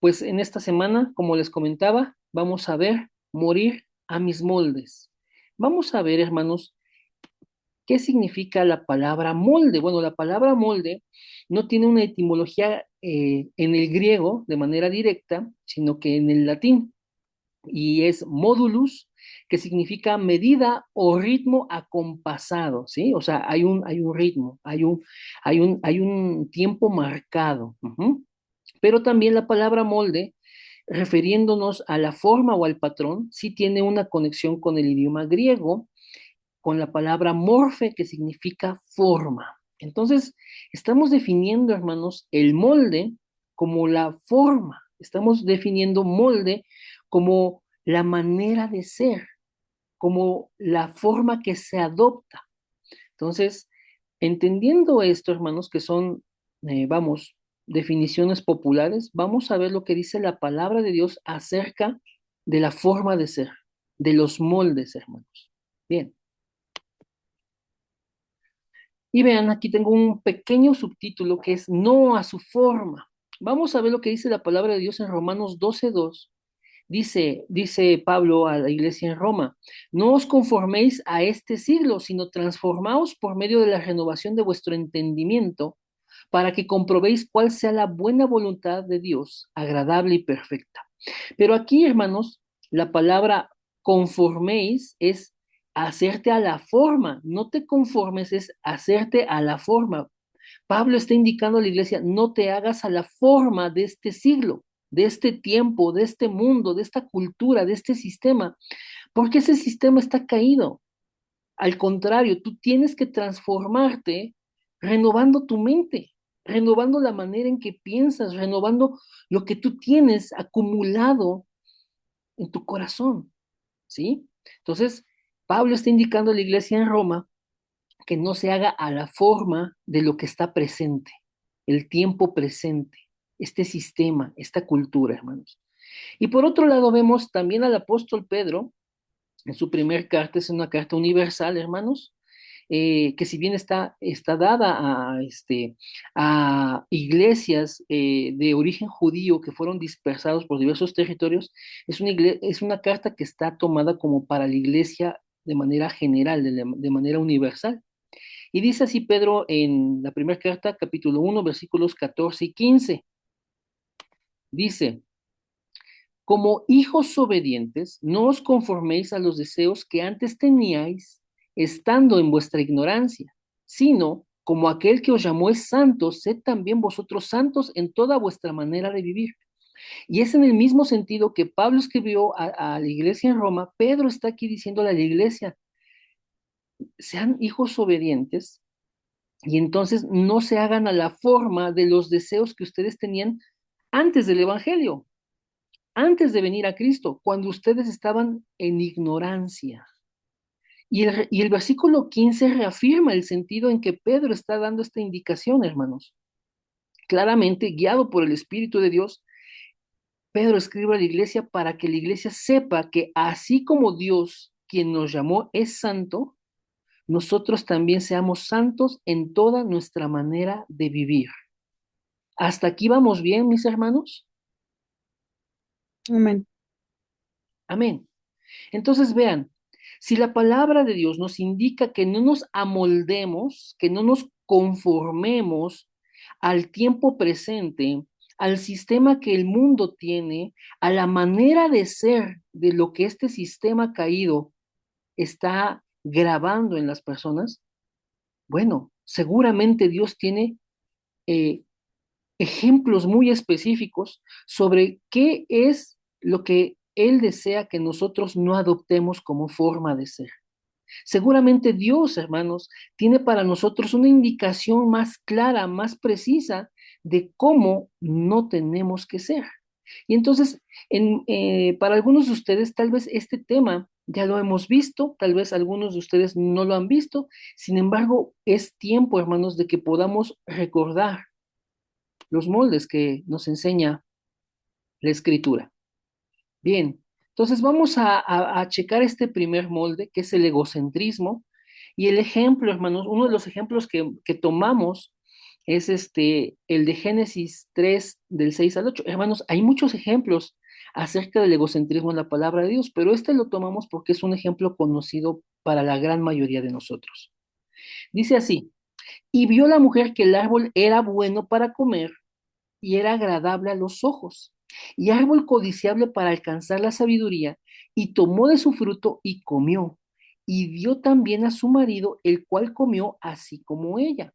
Pues en esta semana, como les comentaba, vamos a ver morir a mis moldes. Vamos a ver, hermanos, qué significa la palabra molde. Bueno, la palabra molde no tiene una etimología en el griego de manera directa, sino que en el latín, y es modulus, que significa medida o ritmo acompasado, ¿sí? O sea, hay un ritmo, hay un tiempo marcado. Ujú. Pero también la palabra molde, refiriéndonos a la forma o al patrón, sí tiene una conexión con el idioma griego, con la palabra morfe, que significa forma. Entonces, estamos definiendo, hermanos, el molde como la forma. Estamos definiendo molde como la manera de ser, como la forma que se adopta. Entonces, entendiendo esto, hermanos, que son, vamos, definiciones populares, vamos a ver lo que dice la palabra de Dios acerca de la forma de ser, de los moldes, hermanos. Bien, y vean, aquí tengo un pequeño subtítulo que es no a su forma. Vamos a ver lo que dice la palabra de Dios en Romanos 12:2. Dice Pablo a la iglesia en Roma, no os conforméis a este siglo, sino transformaos por medio de la renovación de vuestro entendimiento, para que comprobéis cuál sea la buena voluntad de Dios, agradable y perfecta. Pero aquí, hermanos, la palabra conforméis es hacerte a la forma, no te conformes, es hacerte a la forma. Pablo está indicando a la iglesia, no te hagas a la forma de este siglo, de este tiempo, de este mundo, de esta cultura, de este sistema, porque ese sistema está caído. Al contrario, tú tienes que transformarte renovando tu mente, renovando la manera en que piensas, renovando lo que tú tienes acumulado en tu corazón, ¿sí? Entonces, Pablo está indicando a la iglesia en Roma que no se haga a la forma de lo que está presente, el tiempo presente, este sistema, esta cultura, hermanos. Y por otro lado, vemos también al apóstol Pedro, en su primer carta, es una carta universal, hermanos, que si bien está dada a iglesias de origen judío que fueron dispersados por diversos territorios, es una carta que está tomada como para la iglesia de manera general, de manera universal. Y dice así Pedro en la primera carta, capítulo 1, versículos 14 y 15. Dice, como hijos obedientes, no os conforméis a los deseos que antes teníais, estando en vuestra ignorancia, sino como aquel que os llamó es santo, sed también vosotros santos en toda vuestra manera de vivir. Y es en el mismo sentido que Pablo escribió a la iglesia en Roma, Pedro está aquí diciéndole a la iglesia, sean hijos obedientes y entonces no se hagan a la forma de los deseos que ustedes tenían antes del Evangelio, antes de venir a Cristo, cuando ustedes estaban en ignorancia. Y el versículo 15 reafirma el sentido en que Pedro está dando esta indicación, hermanos. Claramente, guiado por el Espíritu de Dios, Pedro escribe a la iglesia para que la iglesia sepa que así como Dios, quien nos llamó, es santo, nosotros también seamos santos en toda nuestra manera de vivir. ¿Hasta aquí vamos bien, mis hermanos? Amén. Amén. Entonces vean, si la palabra de Dios nos indica que no nos amoldemos, que no nos conformemos al tiempo presente, al sistema que el mundo tiene, a la manera de ser de lo que este sistema caído está grabando en las personas, bueno, seguramente Dios tiene eh, ejemplos muy específicos sobre qué es lo que Él desea que nosotros no adoptemos como forma de ser. Seguramente Dios, hermanos, tiene para nosotros una indicación más clara, más precisa de cómo no tenemos que ser. Y entonces, para algunos de ustedes, tal vez este tema ya lo hemos visto, tal vez algunos de ustedes no lo han visto, sin embargo, es tiempo, hermanos, de que podamos recordar los moldes que nos enseña la escritura. Bien, entonces vamos a checar este primer molde, que es el egocentrismo, y el ejemplo, hermanos, uno de los ejemplos que tomamos es el de Génesis 3 del 6 al 8. Hermanos, hay muchos ejemplos acerca del egocentrismo en la palabra de Dios, pero este lo tomamos porque es un ejemplo conocido para la gran mayoría de nosotros. Dice así, y vio la mujer que el árbol era bueno para comer y era agradable a los ojos, y árbol codiciable para alcanzar la sabiduría, y tomó de su fruto y comió, y dio también a su marido, el cual comió así como ella.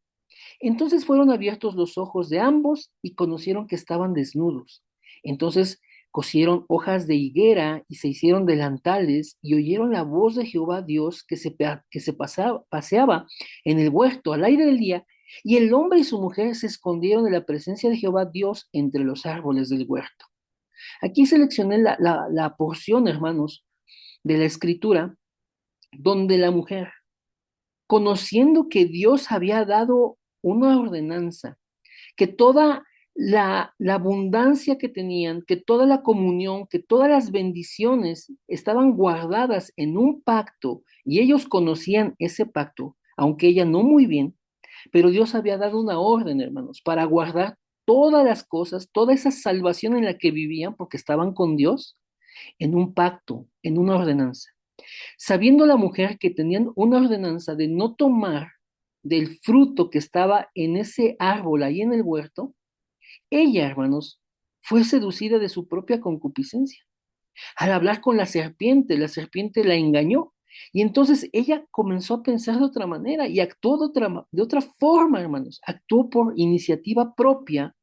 Entonces fueron abiertos los ojos de ambos y conocieron que estaban desnudos. Entonces cosieron hojas de higuera y se hicieron delantales y oyeron la voz de Jehová Dios que se paseaba en el huerto al aire del día. Y el hombre y su mujer se escondieron de la presencia de Jehová Dios entre los árboles del huerto. Aquí seleccioné la porción, hermanos, de la escritura donde la mujer, conociendo que Dios había dado una ordenanza, que toda la abundancia que tenían, que toda la comunión, que todas las bendiciones estaban guardadas en un pacto y ellos conocían ese pacto, aunque ella no muy bien, pero Dios había dado una orden, hermanos, para guardar todas las cosas, toda esa salvación en la que vivían, porque estaban con Dios, en un pacto, en una ordenanza. Sabiendo la mujer que tenían una ordenanza de no tomar del fruto que estaba en ese árbol ahí en el huerto, ella, hermanos, fue seducida de su propia concupiscencia. Al hablar con la serpiente la engañó. Y entonces ella comenzó a pensar de otra manera y actuó de otra forma, hermanos. Actuó por iniciativa propia,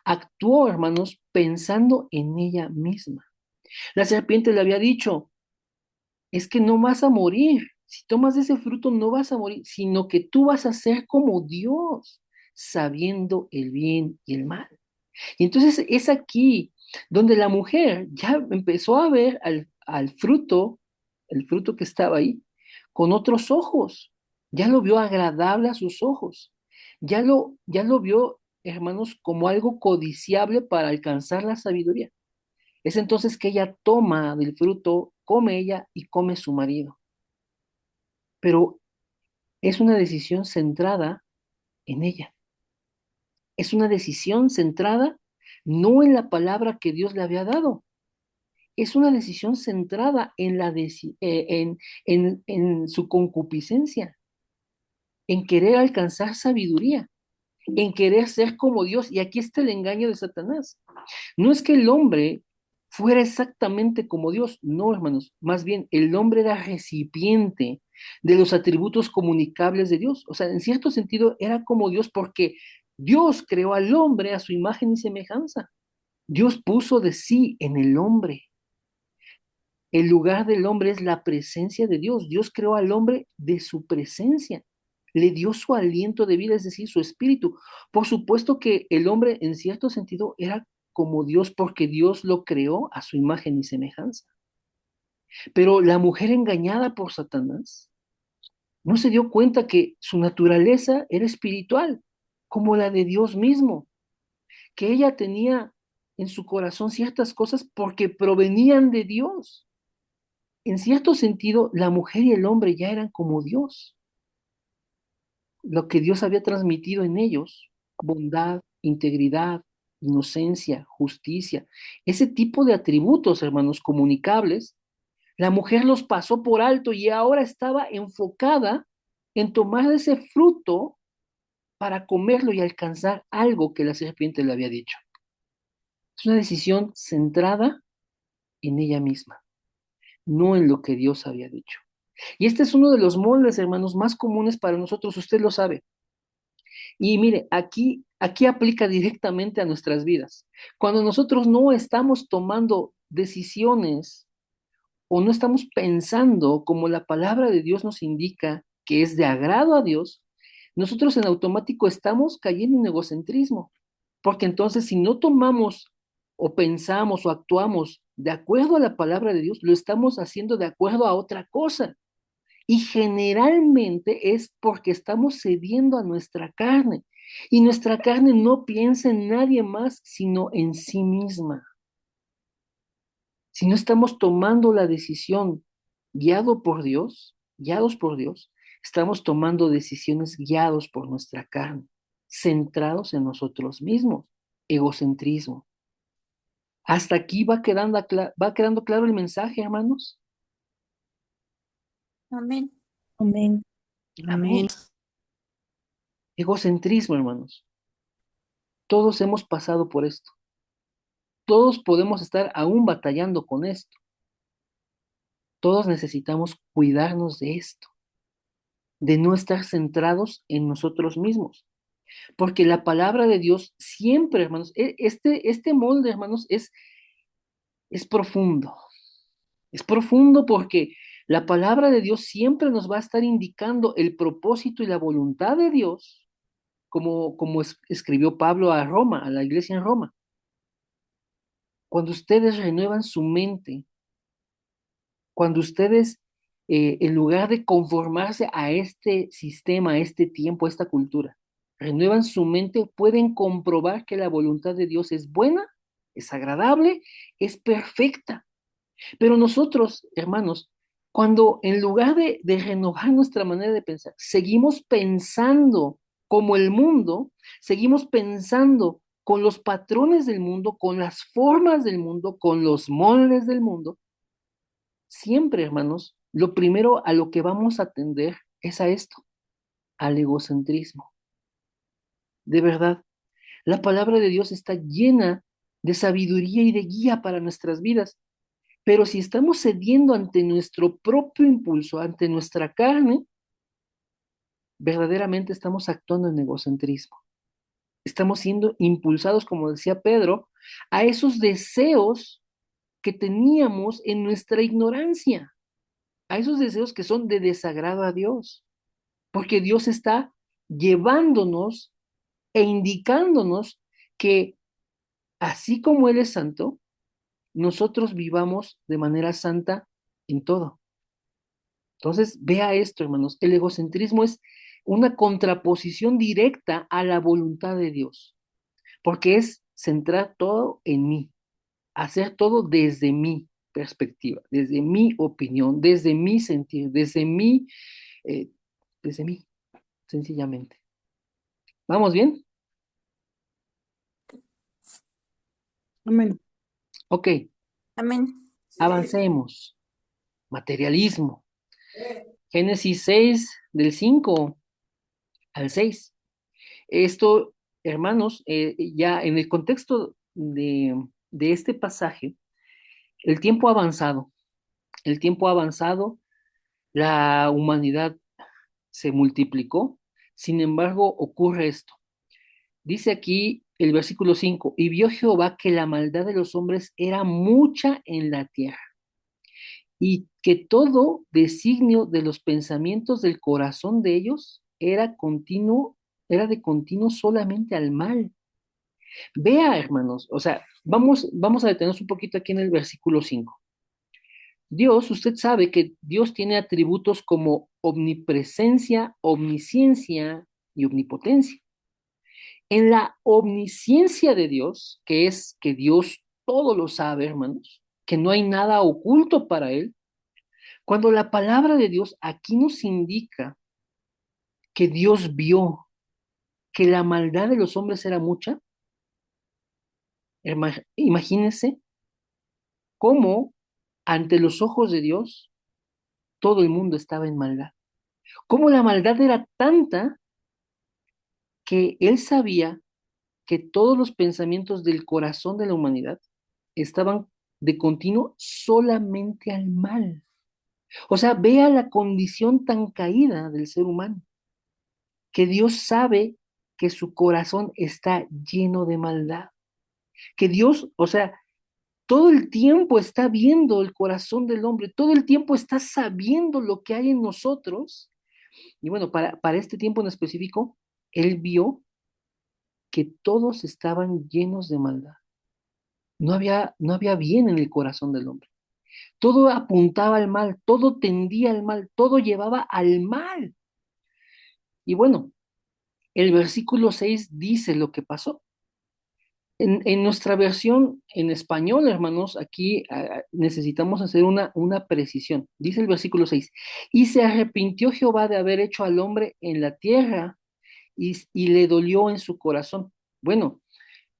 actuó, hermanos, pensando en ella misma. La serpiente le había dicho, es que no vas a morir. Si tomas de ese fruto no vas a morir, sino que tú vas a ser como Dios, sabiendo el bien y el mal. Y entonces es aquí donde la mujer ya empezó a ver al fruto, el fruto que estaba ahí, con otros ojos. Ya lo vio agradable a sus ojos. Ya lo vio, hermanos, como algo codiciable para alcanzar la sabiduría. Es entonces que ella toma del fruto, come ella y come su marido. Pero es una decisión centrada en ella. Es una decisión centrada no en la palabra que Dios le había dado. Es una decisión centrada en su concupiscencia, en querer alcanzar sabiduría, en querer ser como Dios. Y aquí está el engaño de Satanás. No es que el hombre fuera exactamente como Dios, no, hermanos. Más bien, el hombre era recipiente de los atributos comunicables de Dios. O sea, en cierto sentido, era como Dios porque Dios creó al hombre a su imagen y semejanza. Dios puso de sí en el hombre. El lugar del hombre es la presencia de Dios. Dios creó al hombre de su presencia. Le dio su aliento de vida, es decir, su espíritu. Por supuesto que el hombre en cierto sentido era como Dios porque Dios lo creó a su imagen y semejanza. Pero la mujer engañada por Satanás no se dio cuenta que su naturaleza era espiritual, como la de Dios mismo, que ella tenía en su corazón ciertas cosas porque provenían de Dios. En cierto sentido, la mujer y el hombre ya eran como Dios, lo que Dios había transmitido en ellos, bondad, integridad, inocencia, justicia, ese tipo de atributos, hermanos, comunicables, la mujer los pasó por alto y ahora estaba enfocada en tomar de ese fruto para comerlo y alcanzar algo que la serpiente le había dicho. Es una decisión centrada en ella misma, no en lo que Dios había dicho. Y este es uno de los moldes, hermanos, más comunes para nosotros, usted lo sabe. Y mire, aquí aplica directamente a nuestras vidas. Cuando nosotros no estamos tomando decisiones o no estamos pensando como la palabra de Dios nos indica que es de agrado a Dios, nosotros en automático estamos cayendo en egocentrismo. Porque entonces si no tomamos o pensamos o actuamos de acuerdo a la palabra de Dios, lo estamos haciendo de acuerdo a otra cosa. Y generalmente es porque estamos cediendo a nuestra carne. Y nuestra carne no piensa en nadie más, sino en sí misma. Si no estamos tomando la decisión guiados por Dios, estamos tomando decisiones guiados por nuestra carne. centrados en nosotros mismos, egocentrismo. Hasta aquí va quedando claro el mensaje, hermanos. Amén. Amén. Amén. Egocentrismo, hermanos. Todos hemos pasado por esto. Todos podemos estar aún batallando con esto. Todos necesitamos cuidarnos de esto, de no estar centrados en nosotros mismos. Porque la palabra de Dios siempre, hermanos, este molde, hermanos, es profundo. Es profundo porque la palabra de Dios siempre nos va a estar indicando el propósito y la voluntad de Dios, como escribió Pablo a Roma, a la iglesia en Roma. Cuando ustedes renuevan su mente, cuando ustedes, en lugar de conformarse a este sistema, a este tiempo, a esta cultura, renuevan su mente, pueden comprobar que la voluntad de Dios es buena, es agradable, es perfecta. Pero nosotros, hermanos, cuando en lugar de renovar nuestra manera de pensar, seguimos pensando como el mundo, seguimos pensando con los patrones del mundo, con las formas del mundo, con los moldes del mundo, siempre, hermanos, lo primero a lo que vamos a atender es a esto, al egocentrismo. De verdad, la palabra de Dios está llena de sabiduría y de guía para nuestras vidas. Pero si estamos cediendo ante nuestro propio impulso, ante nuestra carne, verdaderamente estamos actuando en egocentrismo. Estamos siendo impulsados, como decía Pedro, a esos deseos que teníamos en nuestra ignorancia, a esos deseos que son de desagrado a Dios, porque Dios está llevándonos e indicándonos que así como Él es santo, nosotros vivamos de manera santa en todo. Entonces, vea esto, hermanos, el egocentrismo es una contraposición directa a la voluntad de Dios, porque es centrar todo en mí, hacer todo desde mi perspectiva, desde mi opinión, desde mi sentir, eh, desde mí, sencillamente. ¿Vamos bien? Amén. Ok, Amén. avancemos. Materialismo. Génesis 6, del 5 al 6. Esto, hermanos, ya en el contexto de este pasaje, el tiempo ha avanzado, el tiempo ha avanzado, la humanidad se multiplicó, sin embargo, ocurre esto. Dice aquí el versículo 5: y vio Jehová que la maldad de los hombres era mucha en la tierra, y que todo designio de los pensamientos del corazón de ellos era continuo, era de continuo solamente al mal. Vea, hermanos, o sea, vamos a detenernos un poquito aquí en el versículo 5. Dios, usted sabe que Dios tiene atributos como omnipresencia, omnisciencia y omnipotencia. En la omnisciencia de Dios, que es que Dios todo lo sabe, hermanos, que no hay nada oculto para Él, cuando la palabra de Dios aquí nos indica que Dios vio que la maldad de los hombres era mucha, imagínense cómo ante los ojos de Dios todo el mundo estaba en maldad. Cómo la maldad era tanta que él sabía que todos los pensamientos del corazón de la humanidad estaban de continuo solamente al mal. O sea, vea la condición tan caída del ser humano, que Dios sabe que su corazón está lleno de maldad, que Dios, o sea, todo el tiempo está viendo el corazón del hombre, todo el tiempo está sabiendo lo que hay en nosotros. Y bueno, para este tiempo en específico, él vio que todos estaban llenos de maldad. No había bien en el corazón del hombre. Todo apuntaba al mal, todo tendía al mal, todo llevaba al mal. Y bueno, el versículo 6 dice lo que pasó. En nuestra versión en español, hermanos, aquí necesitamos hacer una precisión. Dice el versículo 6: y se arrepintió Jehová de haber hecho al hombre en la tierra, y le dolió en su corazón. Bueno,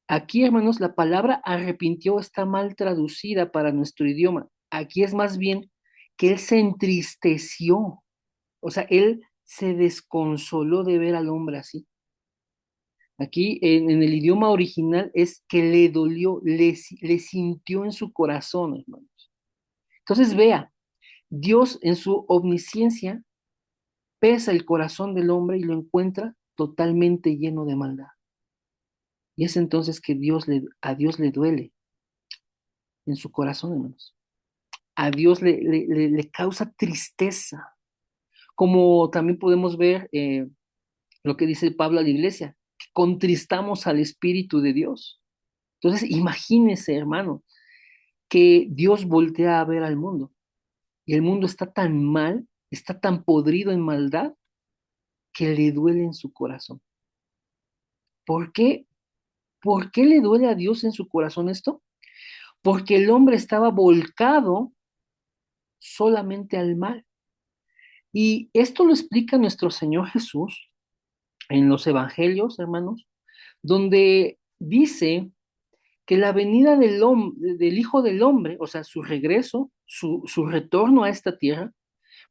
aquí, hermanos, la palabra arrepintió está mal traducida para nuestro idioma. Aquí es más bien que él se entristeció, o sea, él se desconsoló de ver al hombre así. Aquí en el idioma original es que le dolió, le sintió en su corazón, hermanos. Entonces vea, Dios en su omnisciencia pesa el corazón del hombre y lo encuentra totalmente lleno de maldad. Y es entonces que a Dios le duele en su corazón, hermanos. A Dios le causa tristeza, como también podemos ver lo que dice Pablo a la iglesia, que contristamos al Espíritu de Dios. Entonces, imagínese, hermano, que Dios voltea a ver al mundo y el mundo está tan mal, está tan podrido en maldad, que le duele en su corazón. ¿Por qué? ¿Por qué le duele a Dios en su corazón esto? Porque el hombre estaba volcado solamente al mal. Y esto lo explica nuestro Señor Jesús en los evangelios, hermanos, donde dice que la venida del Hijo del Hombre, o sea, su regreso, su retorno a esta tierra,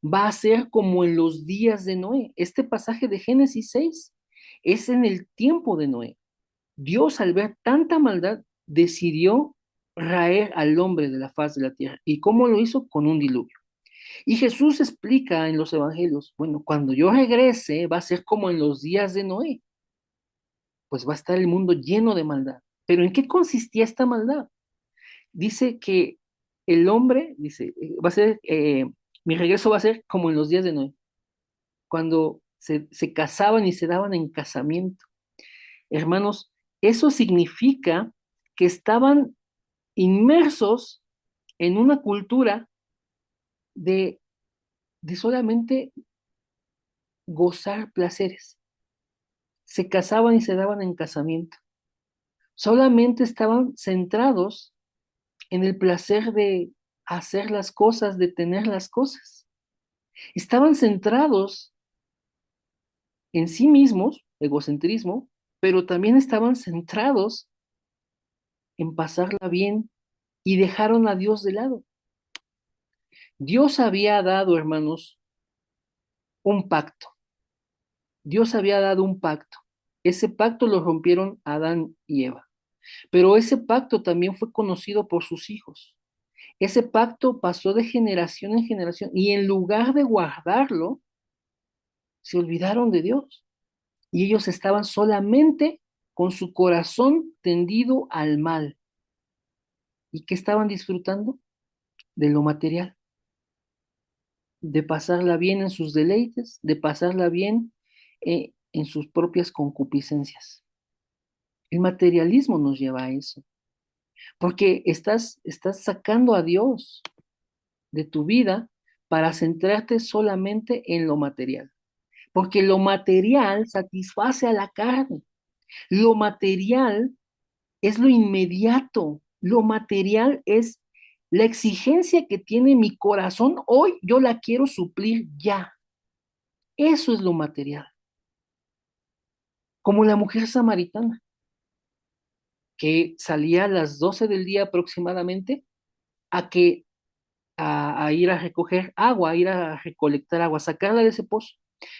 va a ser como en los días de Noé. Este pasaje de Génesis 6 es en el tiempo de Noé. Dios, al ver tanta maldad, decidió raer al hombre de la faz de la tierra. ¿Y cómo lo hizo? Con un diluvio. Y Jesús explica en los evangelios, bueno, cuando yo regrese va a ser como en los días de Noé, pues va a estar el mundo lleno de maldad. Pero ¿en qué consistía esta maldad? Dice que el hombre, dice, va a ser, mi regreso va a ser como en los días de Noé, cuando se casaban y se daban en casamiento. Hermanos, eso significa que estaban inmersos en una cultura de, de solamente gozar placeres. Se casaban y se daban en casamiento. Solamente estaban centrados en el placer de hacer las cosas, de tener las cosas. Estaban centrados en sí mismos, egocentrismo, pero también estaban centrados en pasarla bien y dejaron a Dios de lado. Dios había dado, hermanos, un pacto. Dios había dado un pacto. Ese pacto lo rompieron Adán y Eva. Pero ese pacto también fue conocido por sus hijos. Ese pacto pasó de generación en generación y en lugar de guardarlo, se olvidaron de Dios. Y ellos estaban solamente con su corazón tendido al mal. ¿Y qué estaban disfrutando? De lo material, de pasarla bien en sus deleites, de pasarla bien en sus propias concupiscencias. El materialismo nos lleva a eso, porque estás sacando a Dios de tu vida para centrarte solamente en lo material, porque lo material satisface a la carne, lo material es lo inmediato, lo material es la exigencia que tiene mi corazón hoy, yo la quiero suplir ya. Eso es lo material. Como la mujer samaritana, que salía a las 12 del día aproximadamente a que a ir a recoger agua, a ir a recolectar agua, sacarla de ese pozo.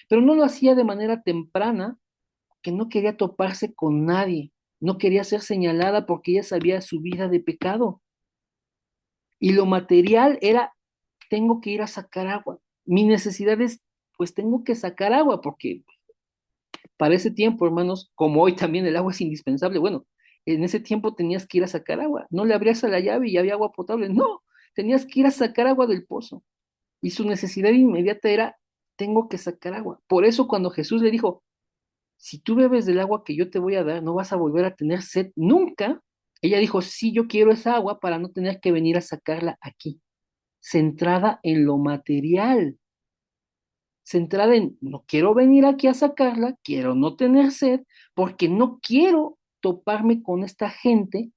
Pero no lo hacía de manera temprana, que no quería toparse con nadie, no quería ser señalada porque ella sabía su vida de pecado. Y lo material era, tengo que ir a sacar agua. Mi necesidad es, pues tengo que sacar agua porque para ese tiempo, hermanos, como hoy también el agua es indispensable, bueno, en ese tiempo tenías que ir a sacar agua. No le abrías a la llave y había agua potable. No, tenías que ir a sacar agua del pozo. Y su necesidad inmediata era, tengo que sacar agua. Por eso cuando Jesús le dijo, si tú bebes del agua que yo te voy a dar, no vas a volver a tener sed nunca. Ella dijo, sí, yo quiero esa agua para no tener que venir a sacarla aquí, centrada en lo material, centrada en, no quiero venir aquí a sacarla, quiero no tener sed, porque no quiero toparme con esta gente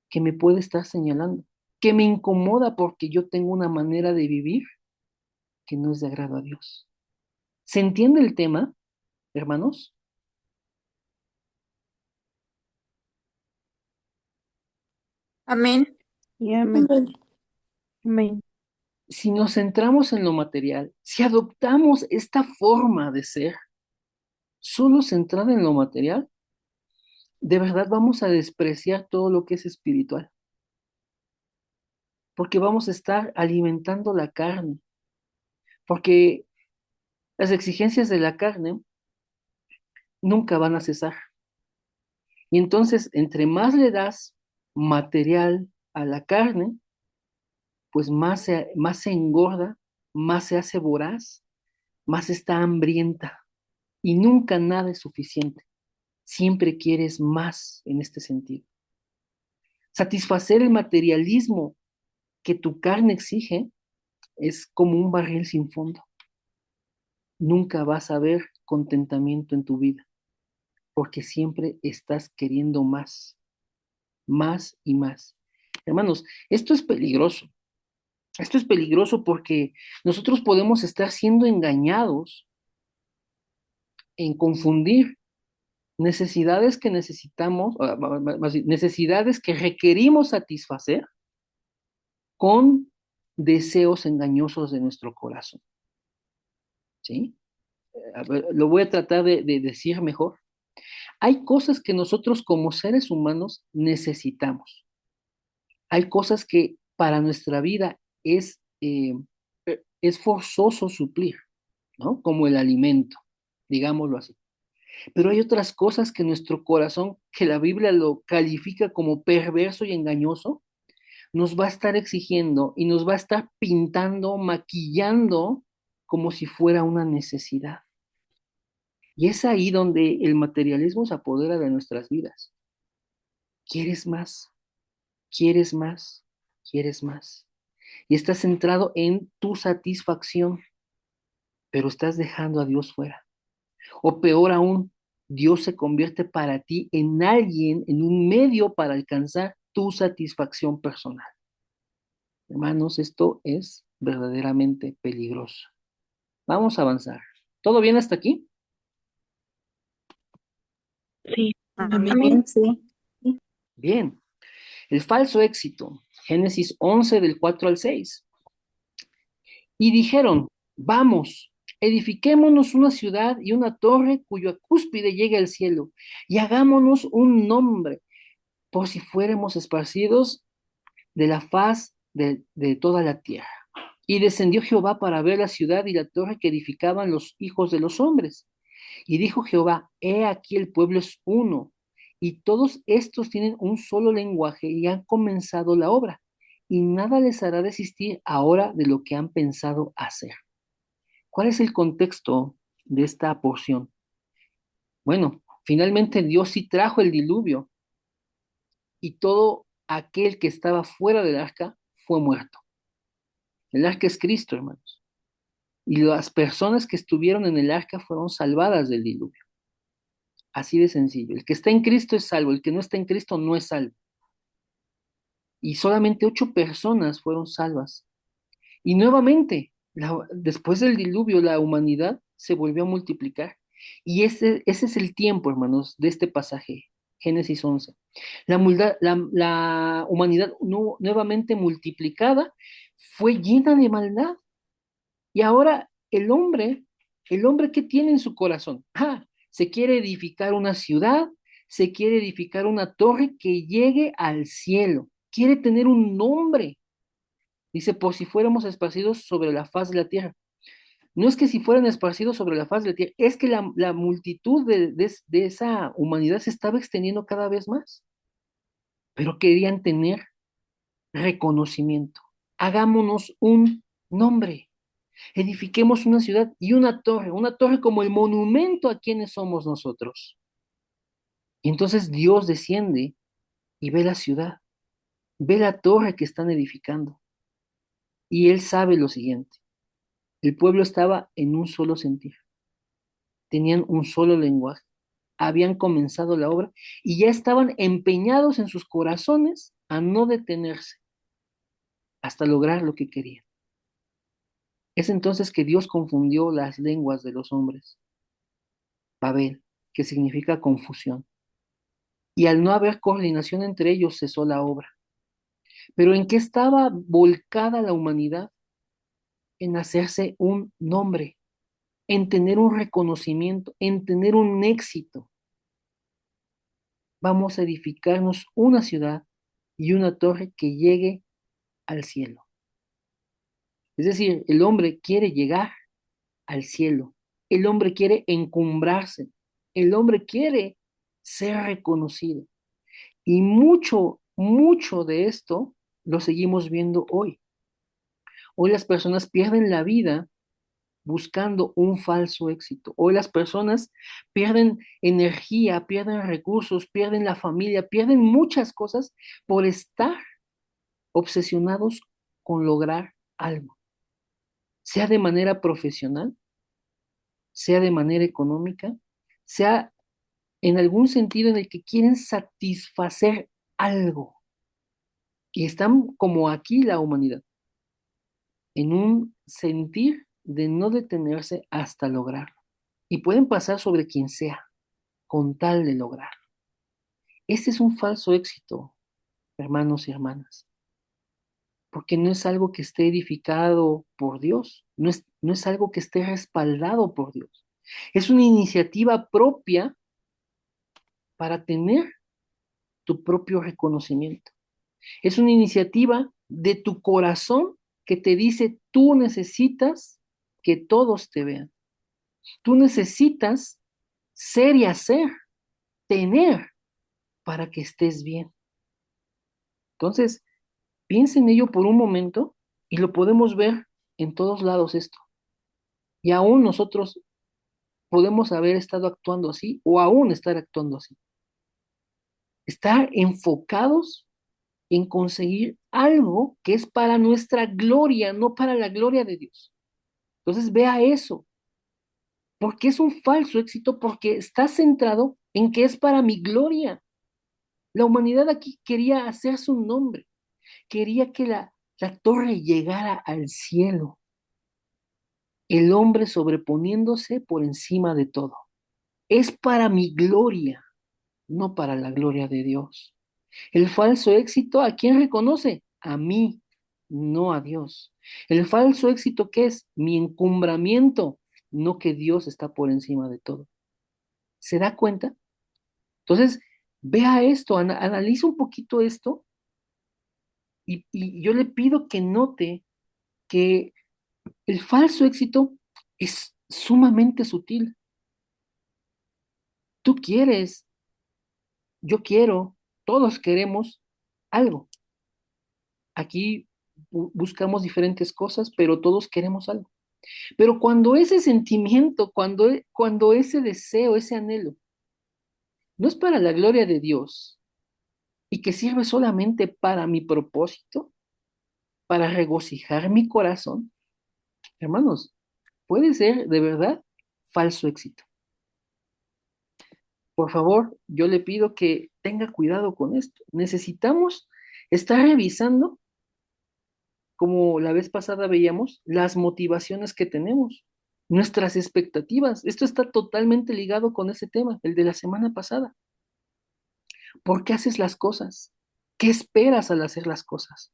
que me puede estar señalando, que me incomoda porque yo tengo una manera de vivir que no es de agrado a Dios. ¿Se entiende el tema, hermanos? Amén. Y amén. Amén. Amén. Si nos centramos en lo material, si adoptamos esta forma de ser, solo centrada en lo material, de verdad vamos a despreciar todo lo que es espiritual, porque vamos a estar alimentando la carne, porque las exigencias de la carne nunca van a cesar. Y entonces, entre más le das material a la carne, pues más se engorda, más se hace voraz, más está hambrienta. Y nunca nada es suficiente. Siempre quieres más en este sentido. Satisfacer el materialismo que tu carne exige es como un barril sin fondo. Nunca vas a ver contentamiento en tu vida, porque siempre estás queriendo más, más y más. Hermanos, esto es peligroso. Esto es peligroso porque nosotros podemos estar siendo engañados en confundir necesidades que necesitamos, necesidades que requerimos satisfacer con deseos engañosos de nuestro corazón. ¿Sí? A ver, lo voy a tratar de decir mejor. Hay cosas que nosotros como seres humanos necesitamos. Hay cosas que para nuestra vida es forzoso suplir, ¿no? Como el alimento, digámoslo así. Pero hay otras cosas que nuestro corazón, que la Biblia lo califica como perverso y engañoso, nos va a estar exigiendo y nos va a estar pintando, maquillando como si fuera una necesidad. Y es ahí donde el materialismo se apodera de nuestras vidas. ¿Quieres más? ¿Quieres más? ¿Quieres más? Y estás centrado en tu satisfacción, pero estás dejando a Dios fuera. O peor aún, Dios se convierte para ti en alguien, en un medio para alcanzar tu satisfacción personal. Hermanos, esto es verdaderamente peligroso. Vamos a avanzar. ¿Todo bien hasta aquí? Sí. Amén. Sí. Bien. El falso éxito. Génesis 11 del 4 al 6. Y dijeron, vamos, edifiquémonos una ciudad y una torre cuya cúspide llegue al cielo, y hagámonos un nombre, por si fuéramos esparcidos de la faz de toda la tierra. Y descendió Jehová para ver la ciudad y la torre que edificaban los hijos de los hombres. Y dijo Jehová, he aquí el pueblo es uno, y todos estos tienen un solo lenguaje y han comenzado la obra, y nada les hará desistir ahora de lo que han pensado hacer. ¿Cuál es el contexto de esta porción? Bueno, finalmente Dios sí trajo el diluvio, y todo aquel que estaba fuera del arca fue muerto. El arca es Cristo, hermanos. Y las personas que estuvieron en el arca fueron salvadas del diluvio. Así de sencillo. El que está en Cristo es salvo, el que no está en Cristo no es salvo. Y solamente 8 personas fueron salvas. Y nuevamente, después del diluvio, la humanidad se volvió a multiplicar. Y ese es el tiempo, hermanos, de este pasaje, Génesis 11. La humanidad nuevamente multiplicada fue llena de maldad. Y ahora el hombre que tiene en su corazón, se quiere edificar una ciudad, se quiere edificar una torre que llegue al cielo, quiere tener un nombre. Dice, por si fuéramos esparcidos sobre la faz de la tierra. No es que si fueran esparcidos sobre la faz de la tierra, es que la multitud de esa humanidad se estaba extendiendo cada vez más, pero querían tener reconocimiento. Hagámonos un nombre. Edifiquemos una ciudad y una torre como el monumento a quienes somos nosotros. Y entonces Dios desciende y ve la ciudad, ve la torre que están edificando. Y Él sabe lo siguiente, el pueblo estaba en un solo sentir, tenían un solo lenguaje, habían comenzado la obra y ya estaban empeñados en sus corazones a no detenerse hasta lograr lo que querían. Es entonces que Dios confundió las lenguas de los hombres, Babel, que significa confusión. Y al no haber coordinación entre ellos, cesó la obra. Pero ¿en qué estaba volcada la humanidad? En hacerse un nombre, en tener un reconocimiento, en tener un éxito. Vamos a edificarnos una ciudad y una torre que llegue al cielo. Es decir, el hombre quiere llegar al cielo, el hombre quiere encumbrarse, el hombre quiere ser reconocido. Y mucho de esto lo seguimos viendo hoy. Hoy las personas pierden la vida buscando un falso éxito. Hoy las personas pierden energía, pierden recursos, pierden la familia, pierden muchas cosas por estar obsesionados con lograr algo, sea de manera profesional, sea de manera económica, sea en algún sentido en el que quieren satisfacer algo. Y están como aquí la humanidad, en un sentir de no detenerse hasta lograrlo. Y pueden pasar sobre quien sea, con tal de lograrlo. Este es un falso éxito, hermanos y hermanas, porque no es algo que esté edificado por Dios, no es algo que esté respaldado por Dios. Es una iniciativa propia para tener tu propio reconocimiento. Es una iniciativa de tu corazón que te dice, tú necesitas que todos te vean. Tú necesitas ser y hacer, tener para que estés bien. Entonces, piensa en ello por un momento y lo podemos ver en todos lados esto. Y aún nosotros podemos haber estado actuando así o aún estar actuando así. Estar enfocados en conseguir algo que es para nuestra gloria, no para la gloria de Dios. Entonces vea eso, porque es un falso éxito, porque está centrado en que es para mi gloria. La humanidad aquí quería hacerse un nombre, quería que la torre llegara al cielo, el hombre sobreponiéndose por encima de todo. Es para mi gloria, no para la gloria de Dios. El falso éxito, ¿a quién reconoce? A mí, no a Dios. El falso éxito, ¿qué es? Mi encumbramiento, no que Dios está por encima de todo. ¿Se da cuenta? Entonces, vea esto, analiza un poquito esto y yo le pido que note que el falso éxito es sumamente sutil. Tú quieres, yo quiero, todos queremos algo. Aquí buscamos diferentes cosas, pero todos queremos algo. Pero cuando ese sentimiento, cuando ese deseo, ese anhelo, no es para la gloria de Dios y que sirve solamente para mi propósito, para regocijar mi corazón, hermanos, puede ser de verdad falso éxito. Por favor, yo le pido que tenga cuidado con esto. Necesitamos estar revisando, como la vez pasada veíamos, las motivaciones que tenemos, nuestras expectativas. Esto está totalmente ligado con ese tema, el de la semana pasada. ¿Por qué haces las cosas? ¿Qué esperas al hacer las cosas?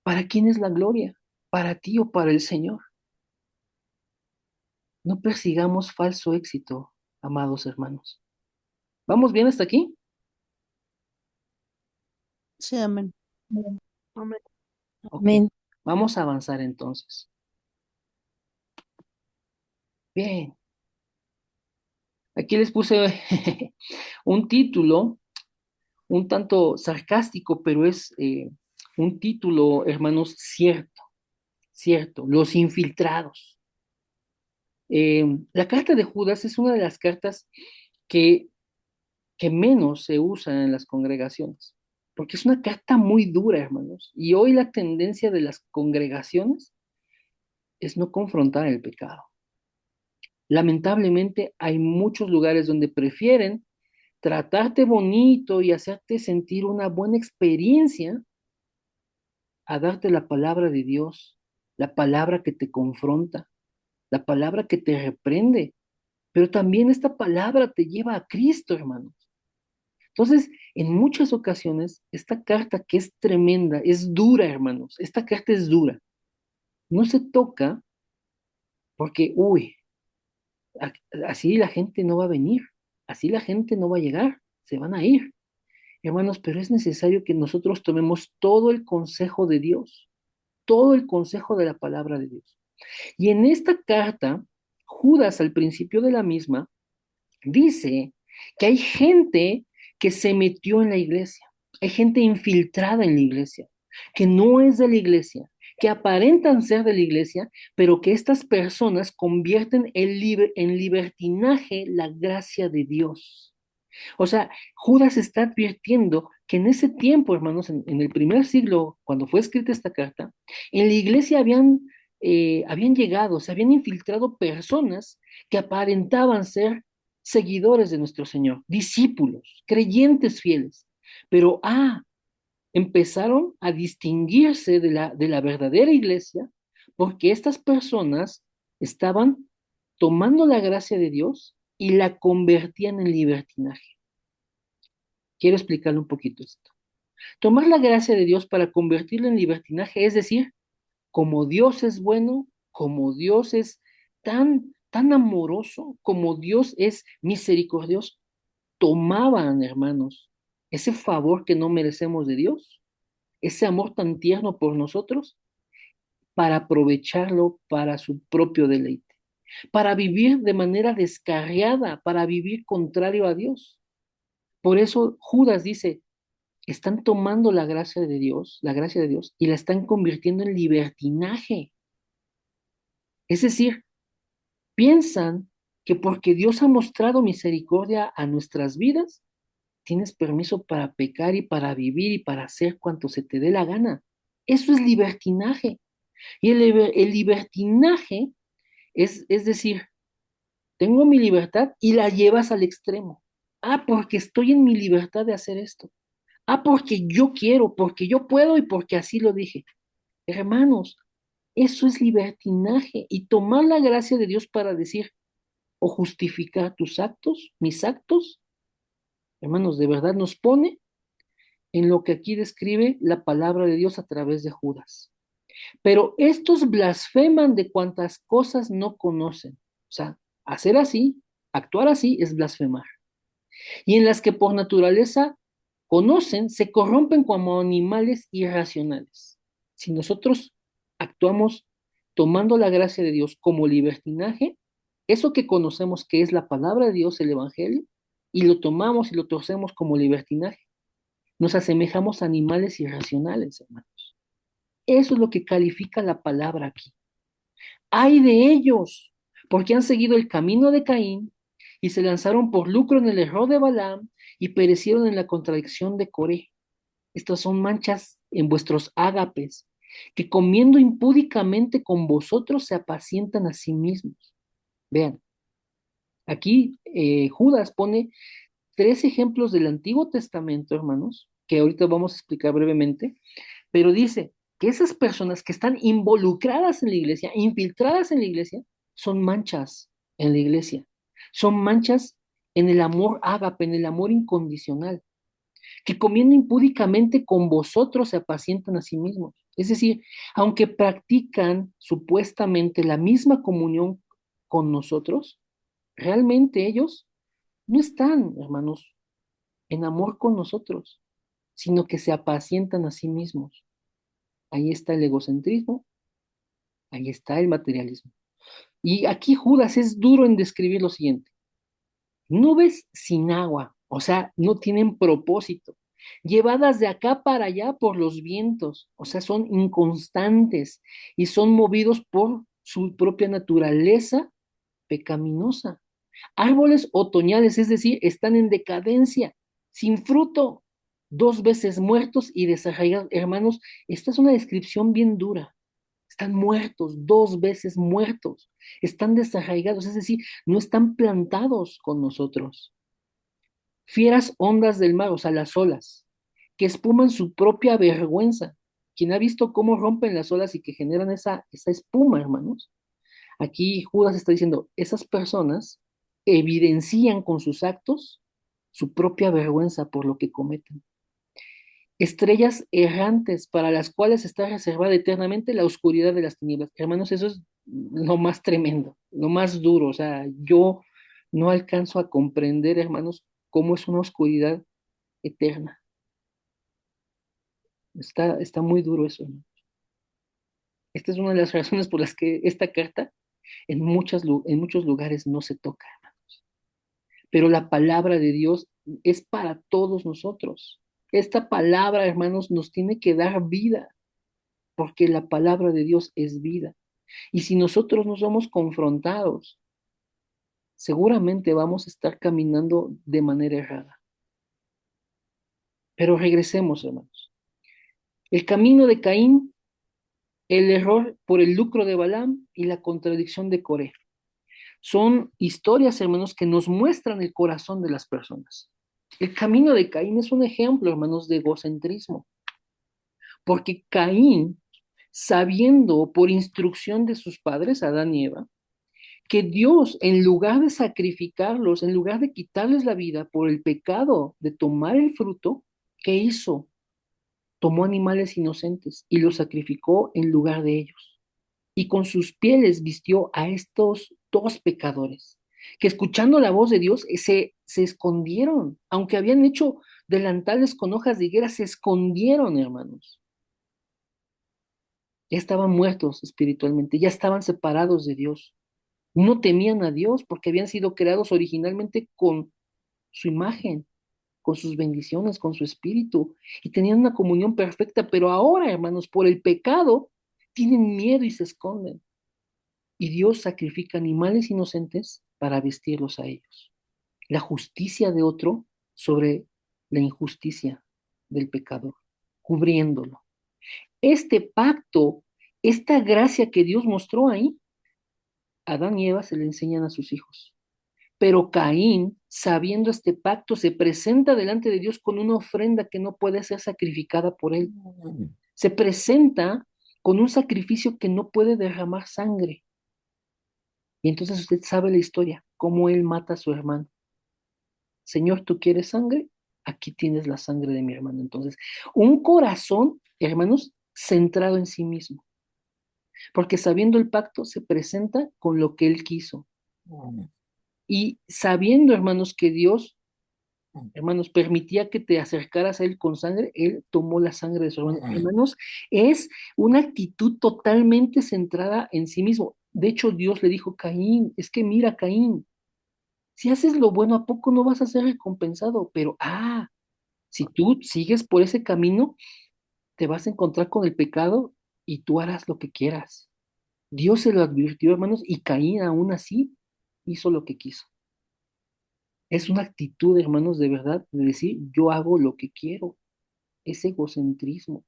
¿Para quién es la gloria? ¿Para ti o para el Señor? No persigamos falso éxito, amados hermanos. ¿Vamos bien hasta aquí? Sí, amén. Amén. Ok. Amén. Vamos a avanzar entonces. Bien. Aquí les puse un título un tanto sarcástico, pero es un título, hermanos, cierto, cierto. Los infiltrados. La carta de Judas es una de las cartas que, que menos se usan en las congregaciones, porque es una carta muy dura, hermanos. Y hoy la tendencia de las congregaciones es no confrontar el pecado. Lamentablemente hay muchos lugares donde prefieren tratarte bonito y hacerte sentir una buena experiencia a darte la palabra de Dios, la palabra que te confronta, la palabra que te reprende, pero también esta palabra te lleva a Cristo, hermanos. Entonces, en muchas ocasiones, esta carta que es tremenda, es dura, hermanos, esta carta es dura. No se toca porque, uy, a- así la gente no va a venir, así la gente no va a llegar, se van a ir. Hermanos, pero es necesario que nosotros tomemos todo el consejo de Dios, todo el consejo de la palabra de Dios. Y en esta carta, Judas al principio de la misma dice que hay gente que se metió en la iglesia, hay gente infiltrada en la iglesia, que no es de la iglesia, que aparentan ser de la iglesia, pero que estas personas convierten en libertinaje la gracia de Dios. O sea, Judas está advirtiendo que en ese tiempo, hermanos, en el primer siglo, cuando fue escrita esta carta, en la iglesia habían llegado, se habían infiltrado personas que aparentaban ser seguidores de nuestro Señor, discípulos, creyentes fieles, pero empezaron a distinguirse de la verdadera iglesia porque estas personas estaban tomando la gracia de Dios y la convertían en libertinaje. Quiero explicarle un poquito esto. Tomar la gracia de Dios para convertirla en libertinaje, es decir, como Dios es bueno, como Dios es tan amoroso, como Dios es misericordioso, tomaban, hermanos, ese favor que no merecemos de Dios, ese amor tan tierno por nosotros, para aprovecharlo para su propio deleite, para vivir de manera descarriada, para vivir contrario a Dios. Por eso Judas dice, están tomando la gracia de Dios, la gracia de Dios, y la están convirtiendo en libertinaje. Es decir, piensan que porque Dios ha mostrado misericordia a nuestras vidas, tienes permiso para pecar y para vivir y para hacer cuanto se te dé la gana. Eso es libertinaje. Y el libertinaje es decir, tengo mi libertad y la llevas al extremo. Porque estoy en mi libertad de hacer esto. Porque yo quiero, porque yo puedo y porque así lo dije. Hermanos, eso es libertinaje y tomar la gracia de Dios para decir o justificar tus actos, mis actos, hermanos, de verdad nos pone en lo que aquí describe la palabra de Dios a través de Judas. Pero estos blasfeman de cuantas cosas no conocen. O sea, hacer así, actuar así es blasfemar. Y en las que por naturaleza conocen, se corrompen como animales irracionales. Si nosotros actuamos tomando la gracia de Dios como libertinaje, eso que conocemos que es la palabra de Dios, el Evangelio, y lo tomamos y lo torcemos como libertinaje, nos asemejamos a animales irracionales, hermanos. Eso es lo que califica la palabra aquí. Ay de ellos, porque han seguido el camino de Caín y se lanzaron por lucro en el error de Balaam y perecieron en la contradicción de Coré. Estas son manchas en vuestros ágapes, que comiendo impúdicamente con vosotros se apacientan a sí mismos. Vean, aquí Judas pone tres ejemplos del Antiguo Testamento, hermanos, que ahorita vamos a explicar brevemente, pero dice que esas personas que están involucradas en la iglesia, infiltradas en la iglesia, son manchas en la iglesia, son manchas en el amor ágape, en el amor incondicional, que comiendo impúdicamente con vosotros se apacientan a sí mismos. Es decir, aunque practican supuestamente la misma comunión con nosotros, realmente ellos no están, hermanos, en amor con nosotros, sino que se apacientan a sí mismos. Ahí está el egocentrismo, ahí está el materialismo. Y aquí Judas es duro en describir lo siguiente. Nubes sin agua, o sea, no tienen propósito, llevadas de acá para allá por los vientos, o sea, son inconstantes y son movidos por su propia naturaleza pecaminosa. Árboles otoñales, es decir, están en decadencia, sin fruto, dos veces muertos y desarraigados. Hermanos, esta es una descripción bien dura. Están muertos, dos veces muertos, están desarraigados, es decir, no están plantados con nosotros. Fieras ondas del mar, o sea, las olas, que espuman su propia vergüenza. ¿Quién ha visto cómo rompen las olas y que generan esa espuma, hermanos? Aquí Judas está diciendo, esas personas evidencian con sus actos su propia vergüenza por lo que cometen. Estrellas errantes para las cuales está reservada eternamente la oscuridad de las tinieblas. Hermanos, eso es lo más tremendo, lo más duro. O sea, yo no alcanzo a comprender, hermanos, cómo es una oscuridad eterna. Está muy duro eso, ¿no? Esta es una de las razones por las que esta carta en muchos lugares no se toca, pero la palabra de Dios es para todos nosotros. Esta palabra, hermanos, nos tiene que dar vida, porque la palabra de Dios es vida. Y si nosotros no somos confrontados, seguramente vamos a estar caminando de manera errada. Pero regresemos, hermanos. El camino de Caín, el error por el lucro de Balaam y la contradicción de Coré. Son historias, hermanos, que nos muestran el corazón de las personas. El camino de Caín es un ejemplo, hermanos, de egocentrismo, porque Caín, sabiendo por instrucción de sus padres, Adán y Eva, que Dios, en lugar de sacrificarlos, en lugar de quitarles la vida por el pecado de tomar el fruto, ¿qué hizo? Tomó animales inocentes y los sacrificó en lugar de ellos. Y con sus pieles vistió a estos dos pecadores, que escuchando la voz de Dios se escondieron, aunque habían hecho delantales con hojas de higuera, se escondieron, hermanos. Ya estaban muertos espiritualmente, ya estaban separados de Dios. No temían a Dios porque habían sido creados originalmente con su imagen, con sus bendiciones, con su espíritu, y tenían una comunión perfecta, pero ahora, hermanos, por el pecado, tienen miedo y se esconden. Y Dios sacrifica animales inocentes para vestirlos a ellos. La justicia de otro sobre la injusticia del pecador, cubriéndolo. Este pacto, esta gracia que Dios mostró ahí, Adán y Eva se le enseñan a sus hijos. Pero Caín, sabiendo este pacto, se presenta delante de Dios con una ofrenda que no puede ser sacrificada por él. Se presenta con un sacrificio que no puede derramar sangre. Y entonces usted sabe la historia, cómo él mata a su hermano. Señor, ¿tú quieres sangre? Aquí tienes la sangre de mi hermano. Entonces, un corazón, hermanos, centrado en sí mismo. Porque sabiendo el pacto, se presenta con lo que él quiso. Y sabiendo, hermanos, que Dios, hermanos, permitía que te acercaras a él con sangre, él tomó la sangre de su hermano. Hermanos, es una actitud totalmente centrada en sí mismo. De hecho, Dios le dijo, Caín, es que mira, Caín, si haces lo bueno, ¿a poco no vas a ser recompensado? Pero, si tú sigues por ese camino, te vas a encontrar con el pecado y tú harás lo que quieras. Dios se lo advirtió, hermanos, y Caín aún así hizo lo que quiso. Es una actitud, hermanos, de verdad, de decir, yo hago lo que quiero. Es egocentrismo.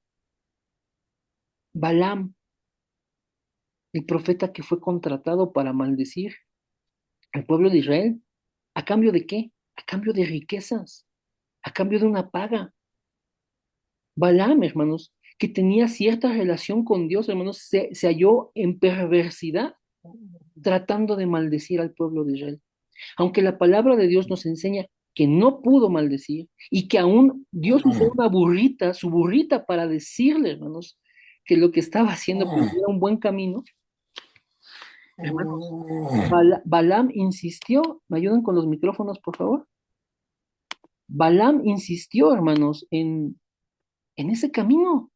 Balaam, el profeta que fue contratado para maldecir al pueblo de Israel, ¿a cambio de qué? A cambio de riquezas, a cambio de una paga. Balaam, hermanos, que tenía cierta relación con Dios, hermanos, se halló en perversidad tratando de maldecir al pueblo de Israel. Aunque la palabra de Dios nos enseña que no pudo maldecir y que aún Dios usó una burrita, su burrita, para decirle, hermanos, que lo que estaba haciendo pues, era un buen camino. Hermanos, Balaam insistió, ¿me ayudan con los micrófonos, por favor? Balaam insistió, hermanos, en ese camino,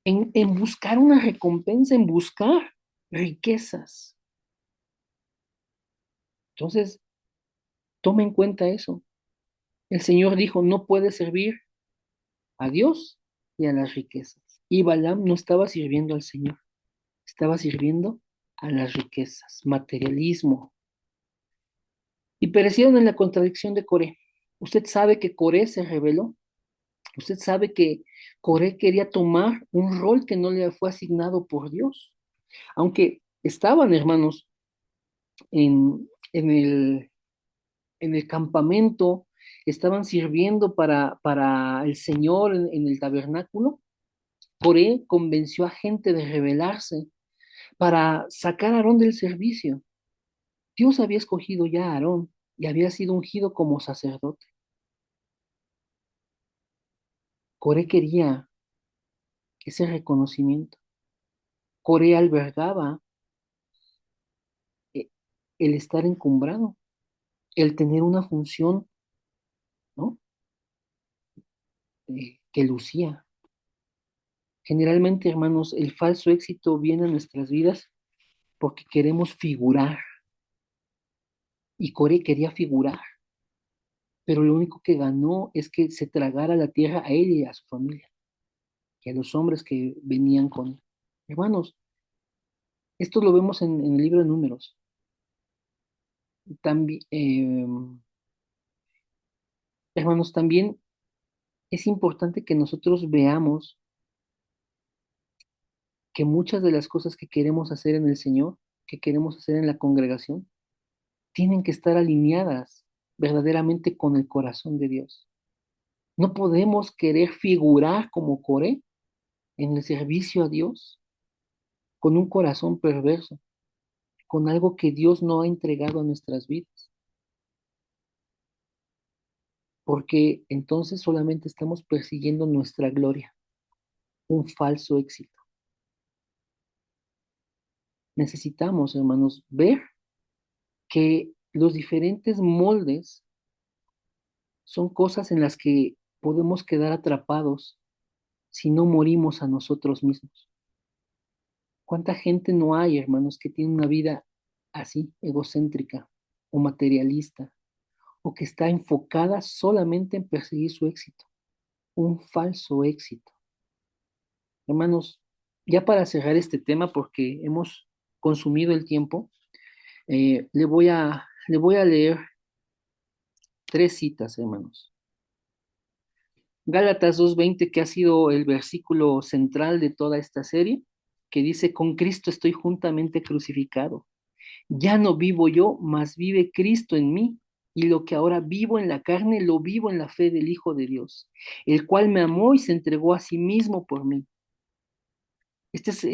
en buscar una recompensa, en buscar riquezas. Entonces, toma en cuenta eso. El Señor dijo, no puedes servir a Dios y a las riquezas. Y Balaam no estaba sirviendo al Señor, estaba sirviendo a las riquezas, materialismo. Y perecieron en la contradicción de Coré. Usted sabe que Coré se rebeló. Usted sabe que Coré quería tomar un rol que no le fue asignado por Dios. Aunque estaban, hermanos, en el campamento, estaban sirviendo para el Señor en el tabernáculo. Coré convenció a gente de rebelarse para sacar a Aarón del servicio. Dios había escogido ya a Aarón y había sido ungido como sacerdote. Coré quería ese reconocimiento. Coré albergaba eh, el estar encumbrado, el tener una función, ¿no? Que lucía. Generalmente, hermanos, el falso éxito viene a nuestras vidas porque queremos figurar. Y Coré quería figurar, pero lo único que ganó es que se tragara la tierra a él y a su familia, y a los hombres que venían con él. Hermanos, esto lo vemos en el libro de Números. También, hermanos, también es importante que nosotros veamos que muchas de las cosas que queremos hacer en el Señor, que queremos hacer en la congregación, tienen que estar alineadas verdaderamente con el corazón de Dios. No podemos querer figurar como Coré en el servicio a Dios con un corazón perverso, con algo que Dios no ha entregado a nuestras vidas, porque entonces solamente estamos persiguiendo nuestra gloria, un falso éxito. Necesitamos, hermanos, ver que los diferentes moldes son cosas en las que podemos quedar atrapados si no morimos a nosotros mismos. ¿Cuánta gente no hay, hermanos, que tiene una vida así, egocéntrica o materialista, o que está enfocada solamente en perseguir su éxito, un falso éxito? Hermanos, ya para cerrar este tema, porque hemos consumido el tiempo, le voy a leer tres citas, hermanos. Gálatas 2:20, que ha sido el versículo central de toda esta serie, que dice, con Cristo estoy juntamente crucificado. Ya no vivo yo, mas vive Cristo en mí. Y lo que ahora vivo en la carne, lo vivo en la fe del Hijo de Dios, el cual me amó y se entregó a sí mismo por mí. Este es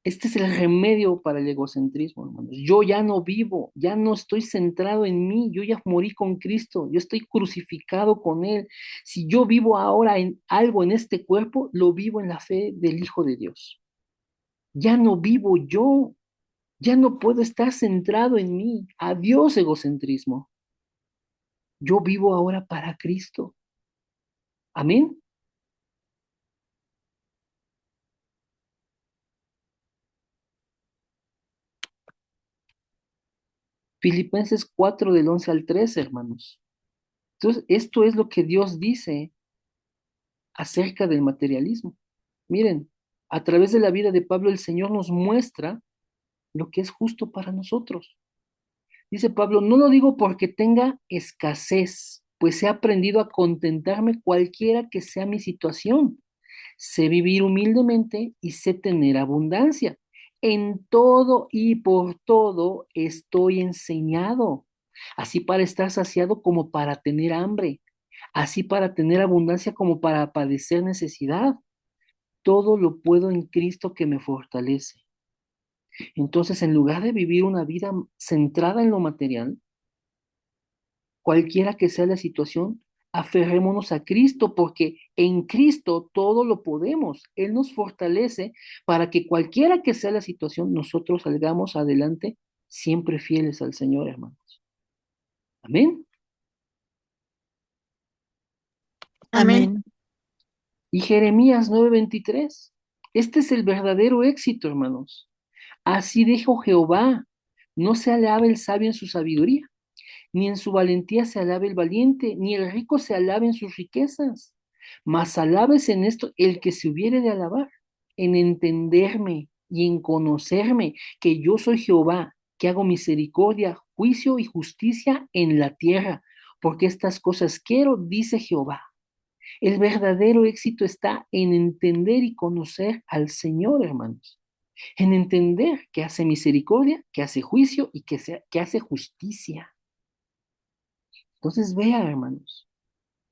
este es el remedio para el egocentrismo, hermanos. Yo ya no vivo, ya no estoy centrado en mí, yo ya morí con Cristo, yo estoy crucificado con Él. Si yo vivo ahora en algo en este cuerpo, lo vivo en la fe del Hijo de Dios. Ya no vivo yo, ya no puedo estar centrado en mí. Adiós, egocentrismo. Yo vivo ahora para Cristo. Amén. Filipenses 4 del 11 al 13, hermanos. Entonces, esto es lo que Dios dice acerca del materialismo. Miren, a través de la vida de Pablo, el Señor nos muestra lo que es justo para nosotros. Dice Pablo, no lo digo porque tenga escasez, pues he aprendido a contentarme cualquiera que sea mi situación. Sé vivir humildemente y sé tener abundancia. En todo y por todo estoy enseñado, así para estar saciado como para tener hambre, así para tener abundancia como para padecer necesidad. Todo lo puedo en Cristo que me fortalece. Entonces, en lugar de vivir una vida centrada en lo material, cualquiera que sea la situación, aferrémonos a Cristo, porque en Cristo todo lo podemos. Él nos fortalece para que cualquiera que sea la situación, nosotros salgamos adelante siempre fieles al Señor, hermanos. Amén. Amén. Y Jeremías 9:23. Este es el verdadero éxito, hermanos. Así dijo Jehová, no se alabe el sabio en su sabiduría, ni en su valentía se alabe el valiente, ni el rico se alabe en sus riquezas, mas alabes en esto el que se hubiere de alabar, en entenderme y en conocerme, que yo soy Jehová, que hago misericordia, juicio y justicia en la tierra, porque estas cosas quiero, dice Jehová. El verdadero éxito está en entender y conocer al Señor, hermanos, en entender que hace misericordia, que hace juicio y que hace justicia. Entonces, vea, hermanos,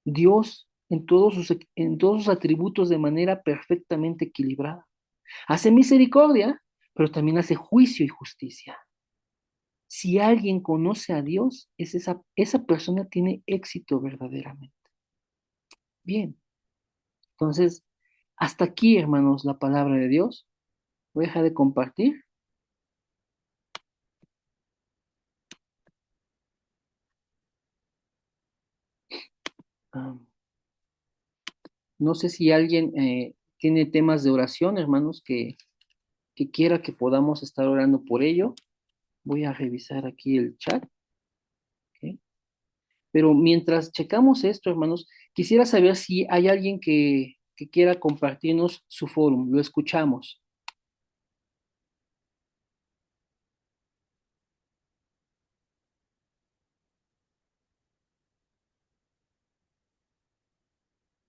Dios en todos sus atributos de manera perfectamente equilibrada. Hace misericordia, pero también hace juicio y justicia. Si alguien conoce a Dios, esa persona tiene éxito verdaderamente. Bien, Entonces, hasta aquí, hermanos, la palabra de Dios. Voy a dejar de compartir. Ah, no sé si alguien tiene temas de oración, hermanos, que quiera que podamos estar orando por ello. Voy a revisar aquí el chat. ¿Ok? Pero mientras checamos esto, hermanos, quisiera saber si hay alguien que quiera compartirnos su fórum. Lo escuchamos.